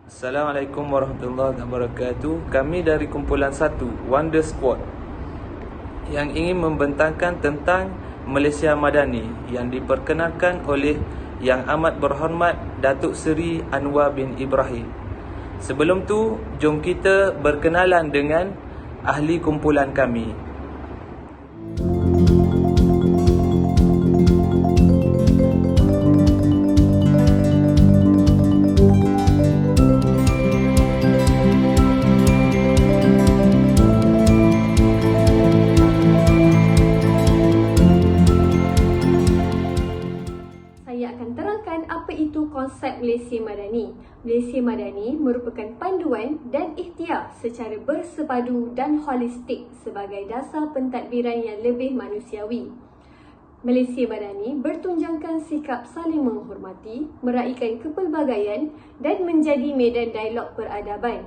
Assalamualaikum warahmatullahi wabarakatuh. Kami dari kumpulan 1 Wonder Squad yang ingin membentangkan tentang Malaysia Madani yang diperkenalkan oleh Yang Amat Berhormat Datuk Seri Anwar bin Ibrahim. Sebelum tu, jom kita berkenalan dengan ahli kumpulan kami. Saya akan terangkan apa itu konsep Malaysia Madani. Malaysia Madani merupakan panduan dan ikhtiar secara bersepadu dan holistik sebagai dasar pentadbiran yang lebih manusiawi. Malaysia Madani bertunjangkan sikap saling menghormati, meraihkan kepelbagaian dan menjadi medan dialog peradaban.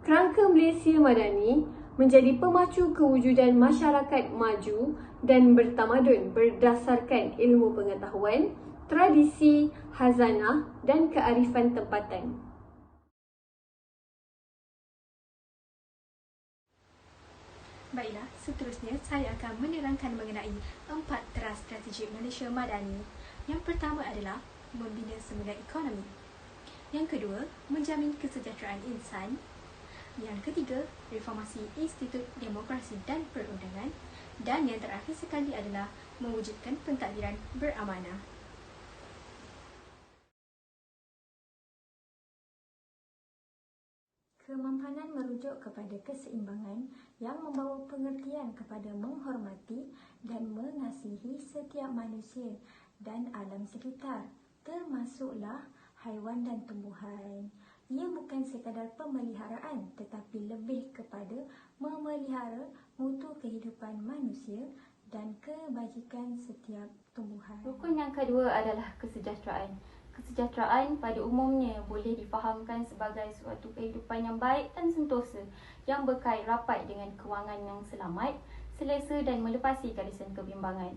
Kerangka Malaysia Madani menjadi pemacu kewujudan masyarakat maju dan bertamadun berdasarkan ilmu pengetahuan, tradisi, khazanah dan kearifan tempatan. Baiklah, seterusnya saya akan menerangkan mengenai 4 teras strategik Malaysia Madani. Yang pertama adalah membina semula ekonomi. Yang kedua, menjamin kesejahteraan insan. Yang ketiga, reformasi Institut Demokrasi dan Perundangan. Dan yang terakhir sekali adalah mewujudkan pentadbiran beramanah. Kemampanan merujuk kepada keseimbangan yang membawa pengertian kepada menghormati dan mengasihi setiap manusia dan alam sekitar, termasuklah haiwan dan tumbuhan. Ia bukan sekadar pemeliharaan tetapi lebih kepada memelihara mutu kehidupan manusia dan kebajikan setiap tumbuhan. Rukun yang kedua adalah kesejahteraan. Kesejahteraan pada umumnya boleh difahamkan sebagai suatu kehidupan yang baik dan sentosa yang berkait rapat dengan kewangan yang selamat, selesa dan melepasi garisan kebimbangan.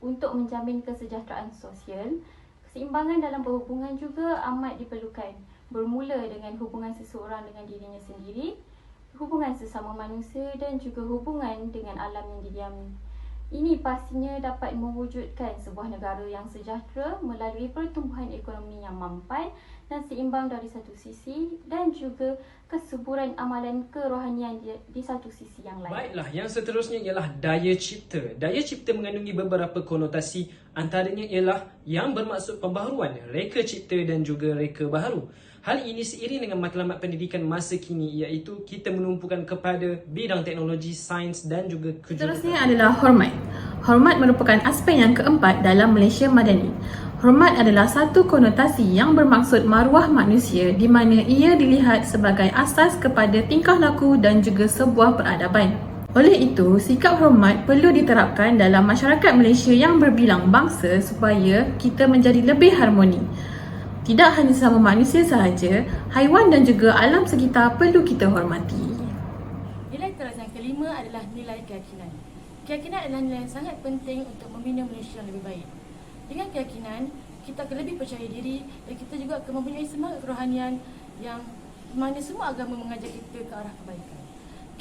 Untuk menjamin kesejahteraan sosial, keseimbangan dalam perhubungan juga amat diperlukan. Bermula dengan hubungan seseorang dengan dirinya sendiri, hubungan sesama manusia dan juga hubungan dengan alam yang didiami. Ini pastinya dapat mewujudkan sebuah negara yang sejahtera melalui pertumbuhan ekonomi yang mampan dan seimbang dari satu sisi dan juga kesuburan amalan kerohanian di satu sisi yang lain. Baiklah, yang seterusnya ialah daya cipta. Daya cipta mengandungi beberapa konotasi, antaranya ialah yang bermaksud pembaharuan, reka cipta dan juga reka baharu. Hal ini seiring dengan matlamat pendidikan masa kini, iaitu kita menumpukan kepada bidang teknologi, sains dan juga Seterusnya adalah hormat. Hormat merupakan aspek yang keempat dalam Malaysia Madani. Hormat adalah satu konotasi yang bermaksud maruah manusia di mana ia dilihat sebagai asas kepada tingkah laku dan juga sebuah peradaban. Oleh itu, sikap hormat perlu diterapkan dalam masyarakat Malaysia yang berbilang bangsa supaya kita menjadi lebih harmoni. Tidak hanya sesama manusia sahaja, haiwan dan juga alam sekitar perlu kita hormati. Nilai teras yang kelima adalah nilai keyakinan. Keyakinan adalah nilai yang sangat penting untuk membina Malaysia yang lebih baik. Dengan keyakinan, kita akan lebih percaya diri dan kita juga akan mempunyai semangat kerohanian yang mana semua agama mengajak kita ke arah kebaikan.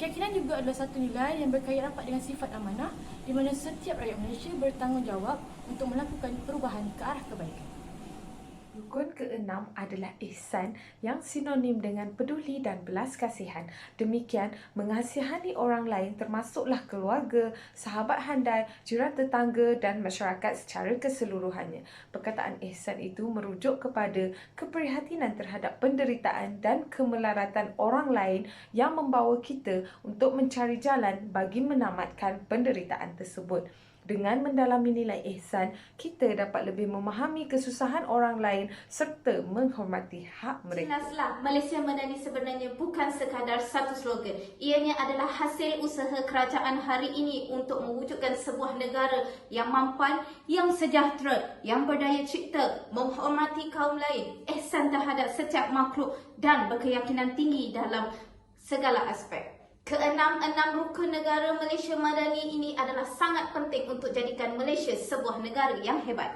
Keyakinan juga adalah satu nilai yang berkait rapat dengan sifat amanah di mana setiap rakyat Malaysia bertanggungjawab untuk melakukan perubahan ke arah kebaikan. Rukun keenam adalah ihsan yang sinonim dengan peduli dan belas kasihan. Demikian, mengasihani orang lain termasuklah keluarga, sahabat handai, jiran tetangga dan masyarakat secara keseluruhannya. Perkataan ihsan itu merujuk kepada keprihatinan terhadap penderitaan dan kemelaratan orang lain yang membawa kita untuk mencari jalan bagi menamatkan penderitaan tersebut. Dengan mendalami nilai ihsan, kita dapat lebih memahami kesusahan orang lain serta menghormati hak mereka. Jelaslah, Malaysia Madani sebenarnya bukan sekadar satu slogan. Ianya adalah hasil usaha kerajaan hari ini untuk mewujudkan sebuah negara yang mampan, yang sejahtera, yang berdaya cipta, menghormati kaum lain, ihsan terhadap setiap makhluk dan berkeyakinan tinggi dalam segala aspek. Keenam rukun negara Malaysia Madani ini adalah sangat penting untuk jadikan Malaysia sebuah negara yang hebat.